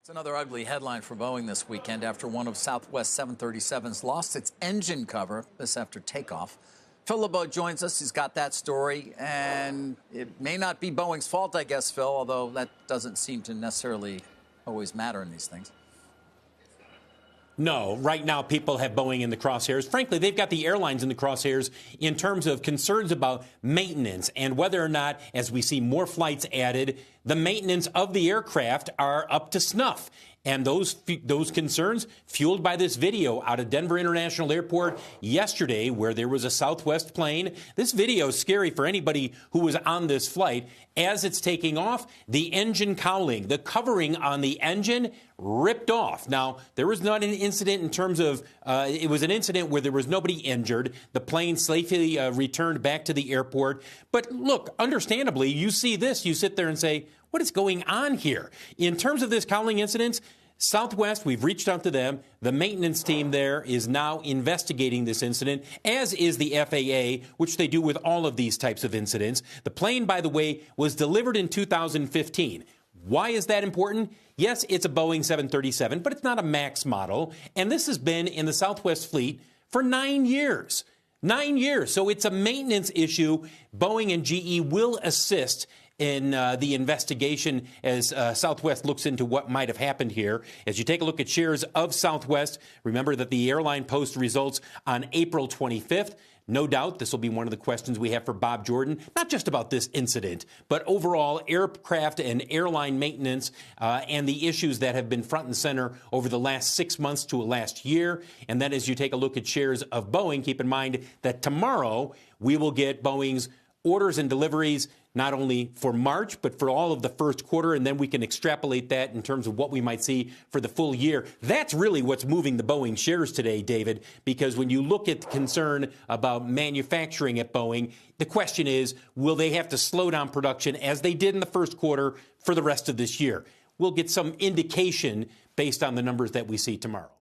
It's another ugly headline for Boeing this weekend after one of Southwest 737s lost its engine cover, this after takeoff. Phil LeBeau joins us. He's got that story, and it may not be Boeing's fault, I guess, Phil, although that doesn't seem to necessarily always matter in these things. No, right now people have Boeing in the crosshairs. Frankly, they've got the airlines in the crosshairs in terms of concerns about maintenance and whether or not, as we see more flights added, the maintenance of the aircraft are up to snuff. And those concerns fueled by this video out of Denver International Airport yesterday where there was a Southwest plane. This video is scary for anybody who was on this flight. As it's taking off, the engine cowling, the covering on the engine ripped off. Now, there was not an incident in terms of, it was an incident where there was nobody injured. The plane safely returned back to the airport. But look, understandably, you see this, you sit there and say, what is going on here? In terms of this cowling incident, Southwest, we've reached out to them. The maintenance team there is now investigating this incident, as is the FAA, which they do with all of these types of incidents. The plane, by the way, was delivered in 2015. Why is that important? Yes, it's a Boeing 737, but it's not a MAX model. And this has been in the Southwest fleet for 9 years. 9 years. So it's a maintenance issue. Boeing and GE will assist in the investigation as Southwest looks into what might have happened here. As you take a look at shares of Southwest, remember that the airline posts results on April 25th. No doubt this will be one of the questions we have for Bob Jordan, not just about this incident, but overall aircraft and airline maintenance and the issues that have been front and center over the last 6 months to last year. And then as you take a look at shares of Boeing, keep in mind that tomorrow we will get Boeing's orders and deliveries, not only for March, but for all of the first quarter, and then we can extrapolate that in terms of what we might see for the full year. That's really what's moving the Boeing shares today, David, because when you look at the concern about manufacturing at Boeing, the question is, will they have to slow down production as they did in the first quarter for the rest of this year? We'll get some indication based on the numbers that we see tomorrow.